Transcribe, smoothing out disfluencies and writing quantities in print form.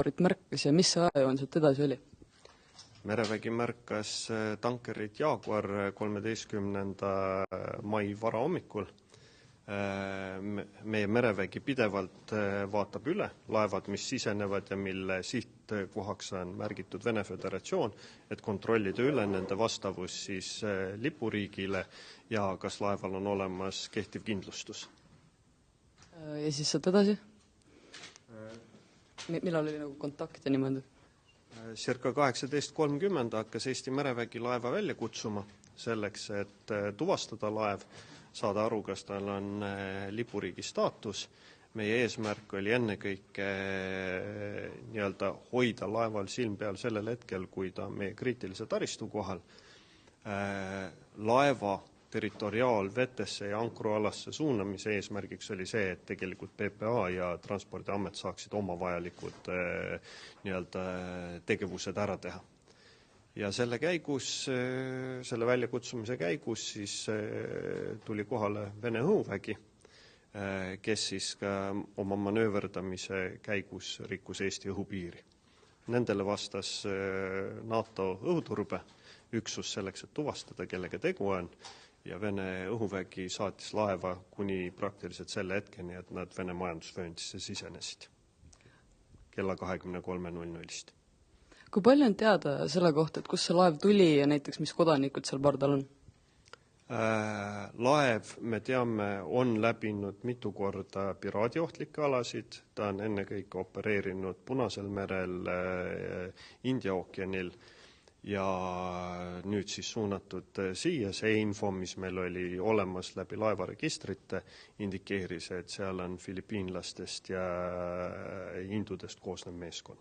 tankerit märkas ja mis see ajajoon sealt edasi oli? Merevägi märkas tankerit Jaguar 13. mai varahommikul. Meie merevägi pidevalt vaatab üle laevad, mis sisenevad ja mille sihtkohaks on märgitud Vene Föderatsioon, et kontrollida üle nende vastavus siis lipuriigile ja kas laeval on olemas kehtiv kindlustus. Ja siis sealt edasi? Millal oli nagu kontakt ja niimoodi? Circa 18.30 hakkas Eesti merevägi laeva välja kutsuma selleks, et tuvastada laev, saada aru, kas tal on lipuriigi staatus. Meie eesmärk oli ennekõike hoida laeval silm peal sellel hetkel, kui ta meie kriitilise taristu kohal. Laeva territoriaalvetesse ja ankrualasse suunamise eesmärgiks oli see, et tegelikult PPA ja Transpordiamet saaksid oma vajalikud tegevused ära teha. Ja selle väljakutsumise käigus siis tuli kohale Vene õhuvägi, kes siis ka oma manööverdamise käigus rikkus Eesti õhupiiri. Nendele vastas NATO õhuturbe üksus selleks, et tuvastada, kellega tegu on, ja Vene õhuvägi saatis laeva kuni praktiliselt selle hetkeni, et nad Vene majandusvööndisse sisenesid kella 23.00-st. Kui palju on teada selle kohta, et kus see laev tuli ja näiteks mis kodanikud seal pardal on? Laev, me teame, on läbinud mitu korda piraadiohtlikke alasid, ta on ennekõike opereerinud Punasel merel, India ookeanil ja nüüd siis suunatud siia. See info, mis meil oli olemas läbi laevaregistrite, indikeeris, et seal on filipiinlastest ja hindudest koosnev meeskond.